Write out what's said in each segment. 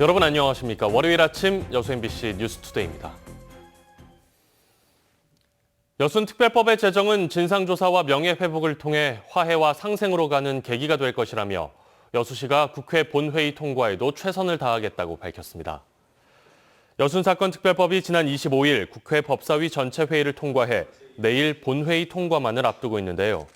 여러분 안녕하십니까? 월요일 아침 여수 MBC 뉴스투데이입니다. 여순 특별법의 제정은 진상조사와 명예회복을 통해 화해와 상생으로 가는 계기가 될 것이라며 여수시가 국회 본회의 통과에도 최선을 다하겠다고 밝혔습니다. 여순 사건 특별법이 지난 25일 국회 법사위 전체 회의를 통과해 내일 본회의 통과만을 앞두고 있는데요.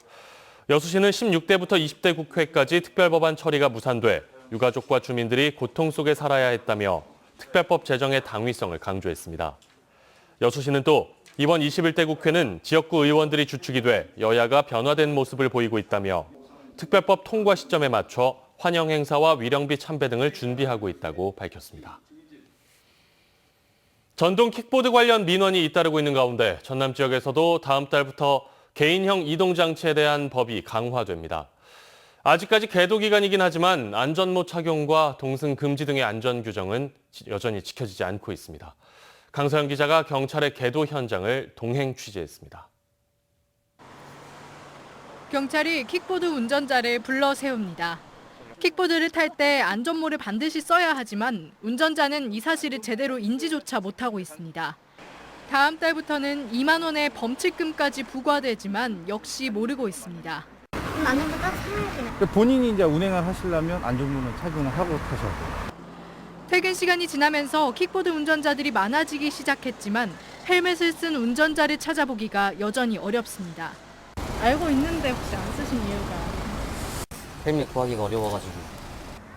여수시는 16대부터 20대 국회까지 특별법안 처리가 무산돼 유가족과 주민들이 고통 속에 살아야 했다며 특별법 제정의 당위성을 강조했습니다. 여수시는 또 이번 21대 국회는 지역구 의원들이 주축이 돼 여야가 변화된 모습을 보이고 있다며 특별법 통과 시점에 맞춰 환영 행사와 위령비 참배 등을 준비하고 있다고 밝혔습니다. 전동 킥보드 관련 민원이 잇따르고 있는 가운데 전남 지역에서도 다음 달부터 개인형 이동장치에 대한 법이 강화됩니다. 아직까지 계도 기간이긴 하지만 안전모 착용과 동승 금지 등의 안전 규정은 여전히 지켜지지 않고 있습니다. 강서영 기자가 경찰의 계도 현장을 동행 취재했습니다. 경찰이 킥보드 운전자를 불러 세웁니다. 킥보드를 탈 때 안전모를 반드시 써야 하지만 운전자는 이 사실을 제대로 인지조차 못하고 있습니다. 다음 달부터는 2만 원의 범칙금까지 부과되지만 역시 모르고 있습니다. 안전모 딱 사야 돼요. 본인이 이제 운행을 하시려면 안전모는 착용을 하고 타셔야 돼요. 퇴근 시간이 지나면서 킥보드 운전자들이 많아지기 시작했지만 헬멧을 쓴 운전자를 찾아보기가 여전히 어렵습니다. 알고 있는데 혹시 안 쓰신 이유가? 헬멧 구하기가 어려워가지고.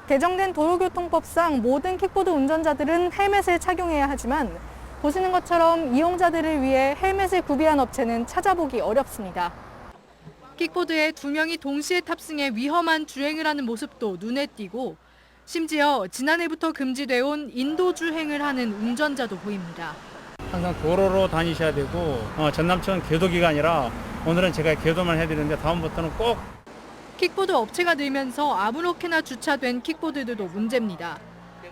개정된 도로교통법상 모든 킥보드 운전자들은 헬멧을 착용해야 하지만 보시는 것처럼 이용자들을 위해 헬멧을 구비한 업체는 찾아보기 어렵습니다. 킥보드에 2명이 동시에 탑승해 위험한 주행을 하는 모습도 눈에 띄고 심지어 지난해부터 금지돼 온 인도주행을 하는 운전자도 보입니다. 항상 도로로 다니셔야 되고 전남청 계도 기간이라 오늘은 제가 계도만 해드리는데 다음부터는 꼭 킥보드 업체가 늘면서 아무렇게나 주차된 킥보드들도 문제입니다.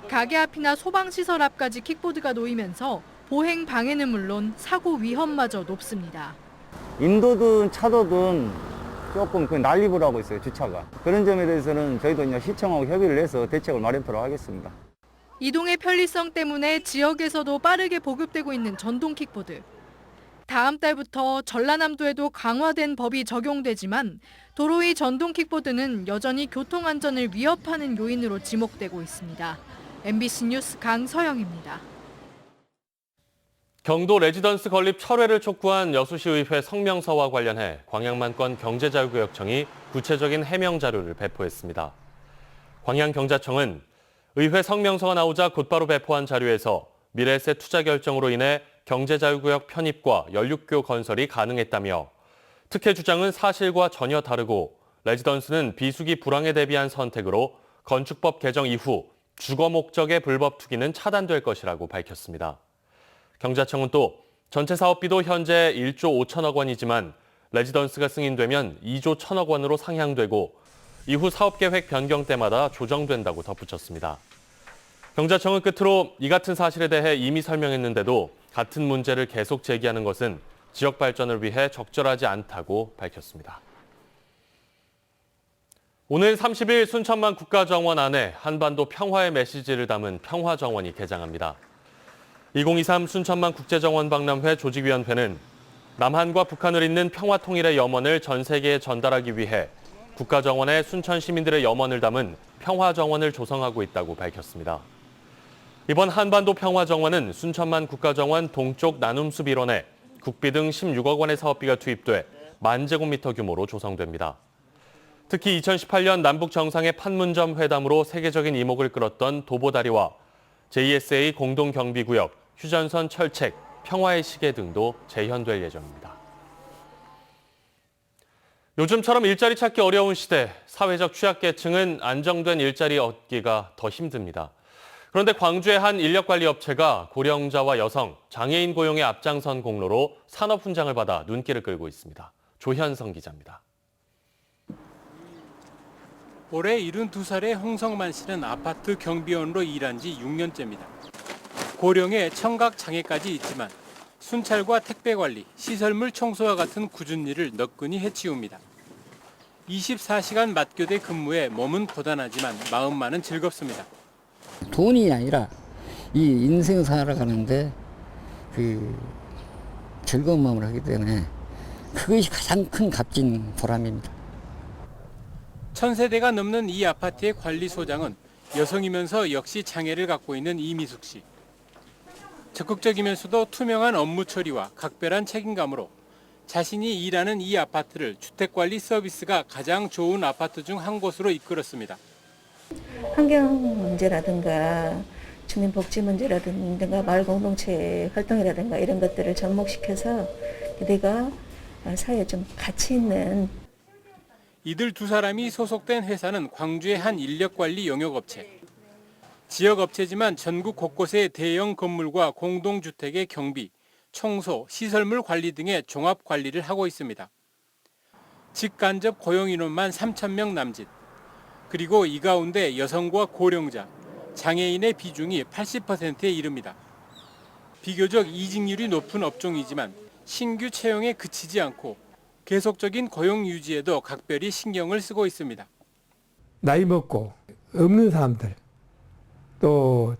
가게 앞이나 소방시설 앞까지 킥보드가 놓이면서 보행 방해는 물론 사고 위험마저 높습니다. 인도든 차도든 조금 난립을 하고 있어요, 주차가. 그런 점에 대해서는 저희도 이제 시청하고 협의를 해서 대책을 마련토록 하겠습니다. 이동의 편리성 때문에 지역에서도 빠르게 보급되고 있는 전동 킥보드. 다음 달부터 전라남도에도 강화된 법이 적용되지만 도로 위 전동 킥보드는 여전히 교통안전을 위협하는 요인으로 지목되고 있습니다. MBC 뉴스 강서영입니다. 경도 레지던스 건립 철회를 촉구한 여수시의회 성명서와 관련해 광양만권 경제자유구역청이 구체적인 해명 자료를 배포했습니다. 광양경자청은 의회 성명서가 나오자 곧바로 배포한 자료에서 미래세 투자 결정으로 인해 경제자유구역 편입과 연륙교 건설이 가능했다며 특혜 주장은 사실과 전혀 다르고 레지던스는 비수기 불황에 대비한 선택으로 건축법 개정 이후 주거 목적의 불법 투기는 차단될 것이라고 밝혔습니다. 경자청은 또 전체 사업비도 현재 1조 5천억 원이지만 레지던스가 승인되면 2조 1천억 원으로 상향되고 이후 사업계획 변경 때마다 조정된다고 덧붙였습니다. 경자청은 끝으로 이 같은 사실에 대해 이미 설명했는데도 같은 문제를 계속 제기하는 것은 지역 발전을 위해 적절하지 않다고 밝혔습니다. 오늘 30일 순천만 국가정원 안에 한반도 평화의 메시지를 담은 평화정원이 개장합니다. 2023 순천만 국제정원 박람회 조직위원회는 남한과 북한을 잇는 평화통일의 염원을 전 세계에 전달하기 위해 국가정원에 순천 시민들의 염원을 담은 평화정원을 조성하고 있다고 밝혔습니다. 이번 한반도 평화정원은 순천만 국가정원 동쪽 나눔숲 일원에 국비 등 16억 원의 사업비가 투입돼 10,000제곱미터 규모로 조성됩니다. 특히 2018년 남북 정상의 판문점 회담으로 세계적인 이목을 끌었던 도보다리와 JSA 공동경비구역, 휴전선 철책, 평화의 시계 등도 재현될 예정입니다. 요즘처럼 일자리 찾기 어려운 시대, 사회적 취약계층은 안정된 일자리 얻기가 더 힘듭니다. 그런데 광주의 한 인력관리업체가 고령자와 여성, 장애인 고용에 앞장선 공로로 산업훈장을 받아 눈길을 끌고 있습니다. 조현성 기자입니다. 올해 72살의 홍성만 씨는 아파트 경비원으로 일한 지 6년째입니다. 고령의 청각 장애까지 있지만 순찰과 택배 관리, 시설물 청소와 같은 굳은 일을 너끈히 해치웁니다. 24시간 맞교대 근무에 몸은 고단하지만 마음만은 즐겁습니다. 돈이 아니라 이 인생 살아가는데 그 즐거운 마음을 하기 때문에 그것이 가장 큰 값진 보람입니다. 1000세대가 넘는 이 아파트의 관리소장은 여성이면서 역시 장애를 갖고 있는 이미숙 씨. 적극적이면서도 투명한 업무 처리와 각별한 책임감으로 자신이 일하는 이 아파트를 주택관리 서비스가 가장 좋은 아파트 중 한 곳으로 이끌었습니다. 환경 문제라든가 주민복지 문제라든가 마을 공동체 활동이라든가 이런 것들을 접목시켜서 내가 사회에 좀 가치 있는. 이들 두 사람이 소속된 회사는 광주의 한 인력관리 용역업체. 지역업체지만 전국 곳곳의 대형 건물과 공동주택의 경비, 청소, 시설물 관리 등의 종합관리를 하고 있습니다. 직간접 고용인원만 3,000명 남짓. 그리고 이 가운데 여성과 고령자, 장애인의 비중이 80%에 이릅니다. 비교적 이직률이 높은 업종이지만 신규 채용에 그치지 않고 계속적인 고용 유지에도 각별히 신경을 쓰고 있습니다. 나이 먹고 없는 사람들, 또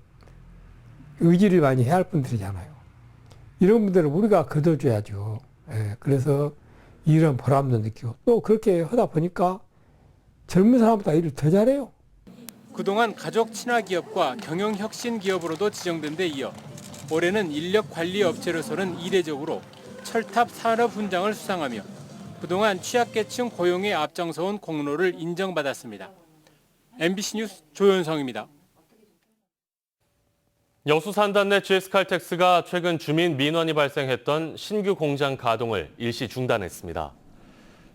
의지를 많이 해야 할 분들이잖아요. 이런 분들은 우리가 거둬줘야죠. 그래서 이런 보람도 느끼고 또 그렇게 하다 보니까 젊은 사람보다 일을 더 잘해요. 그동안 가족 친화 기업과 경영 혁신 기업으로도 지정된 데 이어 올해는 인력 관리 업체로서는 이례적으로 철탑 산업 훈장을 수상하며 그동안 취약계층 고용에 앞장서온 공로를 인정받았습니다. MBC 뉴스 조현성입니다. 여수 산단내 GS칼텍스가 최근 주민 민원이 발생했던 신규 공장 가동을 일시 중단했습니다.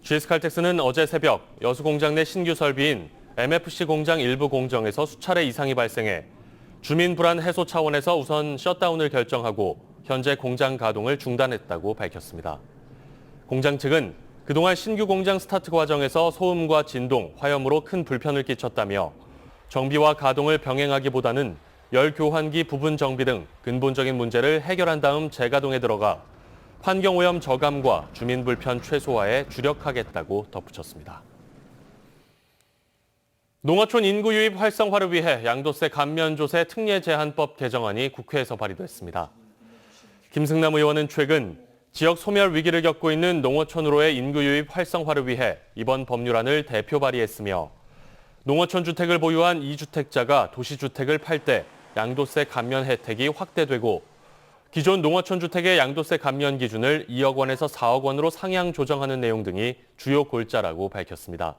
GS칼텍스는 어제 새벽 여수 공장 내 신규 설비인 MFC 공장 일부 공정에서 수차례 이상이 발생해 주민 불안 해소 차원에서 우선 셧다운을 결정하고 현재 공장 가동을 중단했다고 밝혔습니다. 공장 측은 그동안 신규 공장 스타트 과정에서 소음과 진동, 화염으로 큰 불편을 끼쳤다며 정비와 가동을 병행하기보다는 열 교환기 부분 정비 등 근본적인 문제를 해결한 다음 재가동에 들어가 환경오염 저감과 주민 불편 최소화에 주력하겠다고 덧붙였습니다. 농어촌 인구 유입 활성화를 위해 양도세 감면조세 특례 제한법 개정안이 국회에서 발의됐습니다. 김승남 의원은 최근 지역 소멸 위기를 겪고 있는 농어촌으로의 인구 유입 활성화를 위해 이번 법률안을 대표 발의했으며 농어촌 주택을 보유한 2주택자가 도시주택을 팔 때 양도세 감면 혜택이 확대되고 기존 농어촌 주택의 양도세 감면 기준을 2억 원에서 4억 원으로 상향 조정하는 내용 등이 주요 골자라고 밝혔습니다.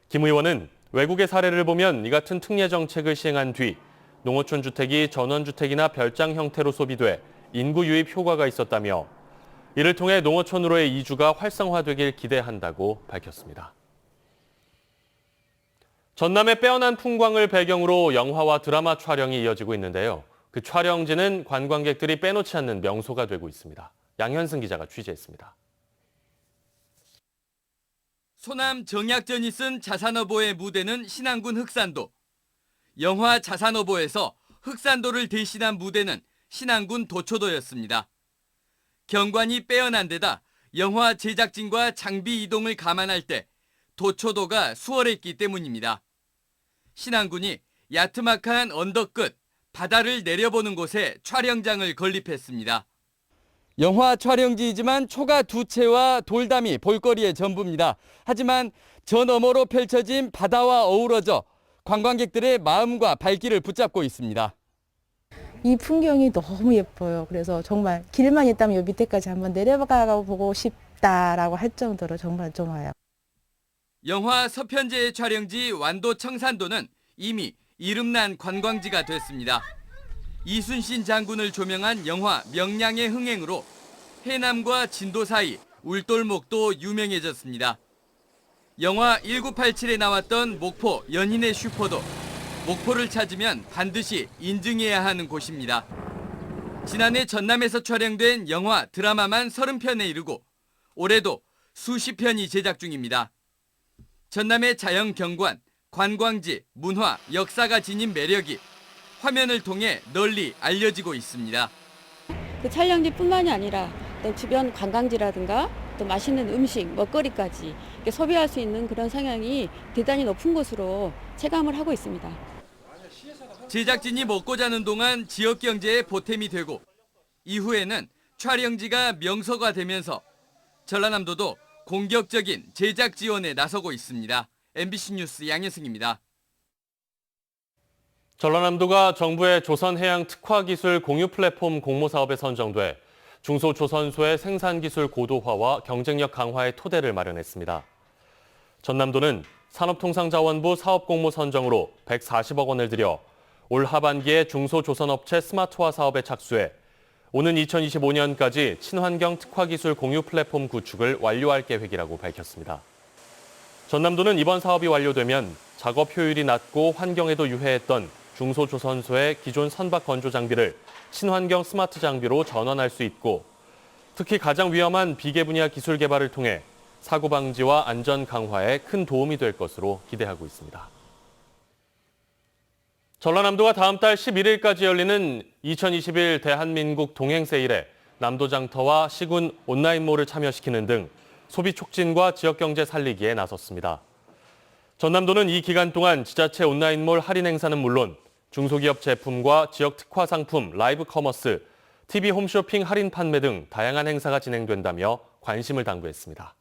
김 의원은 외국의 사례를 보면 이 같은 특례 정책을 시행한 뒤 농어촌 주택이 전원주택이나 별장 형태로 소비돼 인구 유입 효과가 있었다며 이를 통해 농어촌으로의 이주가 활성화되길 기대한다고 밝혔습니다. 전남의 빼어난 풍광을 배경으로 영화와 드라마 촬영이 이어지고 있는데요. 그 촬영지는 관광객들이 빼놓지 않는 명소가 되고 있습니다. 양현승 기자가 취재했습니다. 소남 정약전이 쓴 자산어보의 무대는 신안군 흑산도. 영화 자산어보에서 흑산도를 대신한 무대는 신안군 도초도였습니다. 경관이 빼어난 데다 영화 제작진과 장비 이동을 감안할 때 도초도가 수월했기 때문입니다. 신안군이 야트막한 언덕 끝 바다를 내려보는 곳에 촬영장을 건립했습니다. 영화 촬영지이지만 초가 두 채와 돌담이 볼거리의 전부입니다. 하지만 저 너머로 펼쳐진 바다와 어우러져 관광객들의 마음과 발길을 붙잡고 있습니다. 이 풍경이 너무 예뻐요. 그래서 정말 길만 있다면 요 밑에까지 한번 내려가 보고 싶다라고 할 정도로 정말 좋아요. 영화 서편제의 촬영지 완도 청산도는 이미 이름난 관광지가 됐습니다. 이순신 장군을 조명한 영화 명량의 흥행으로 해남과 진도 사이 울돌목도 유명해졌습니다. 영화 1987에 나왔던 목포 연인의 슈퍼도 목포를 찾으면 반드시 인증해야 하는 곳입니다. 지난해 전남에서 촬영된 영화 드라마만 30편에 이르고 올해도 수십 편이 제작 중입니다. 전남의 자연 경관, 관광지, 문화, 역사가 지닌 매력이 화면을 통해 널리 알려지고 있습니다. 그 촬영지뿐만이 아니라 또 주변 관광지라든가 또 맛있는 음식, 먹거리까지 소비할 수 있는 그런 성향이 대단히 높은 것으로 체감을 하고 있습니다. 제작진이 먹고 자는 동안 지역 경제에 보탬이 되고 이후에는 촬영지가 명소가 되면서 전라남도도 공격적인 제작 지원에 나서고 있습니다. MBC 뉴스 양혜승입니다. 전라남도가 정부의 조선해양특화기술 공유 플랫폼 공모사업에 선정돼 중소조선소의 생산기술 고도화와 경쟁력 강화의 토대를 마련했습니다. 전남도는 산업통상자원부 사업공모 선정으로 140억 원을 들여 올 하반기에 중소조선업체 스마트화 사업에 착수해 오는 2025년까지 친환경 특화기술 공유 플랫폼 구축을 완료할 계획이라고 밝혔습니다. 전남도는 이번 사업이 완료되면 작업 효율이 낮고 환경에도 유해했던 중소조선소의 기존 선박 건조 장비를 친환경 스마트 장비로 전환할 수 있고 특히 가장 위험한 비계 분야 기술 개발을 통해 사고 방지와 안전 강화에 큰 도움이 될 것으로 기대하고 있습니다. 전라남도가 다음 달 11일까지 열리는 2021 대한민국 동행세일에 남도장터와 시군 온라인몰을 참여시키는 등 소비 촉진과 지역경제 살리기에 나섰습니다. 전남도는 이 기간 동안 지자체 온라인몰 할인 행사는 물론 중소기업 제품과 지역 특화 상품, 라이브 커머스, TV 홈쇼핑 할인 판매 등 다양한 행사가 진행된다며 관심을 당부했습니다.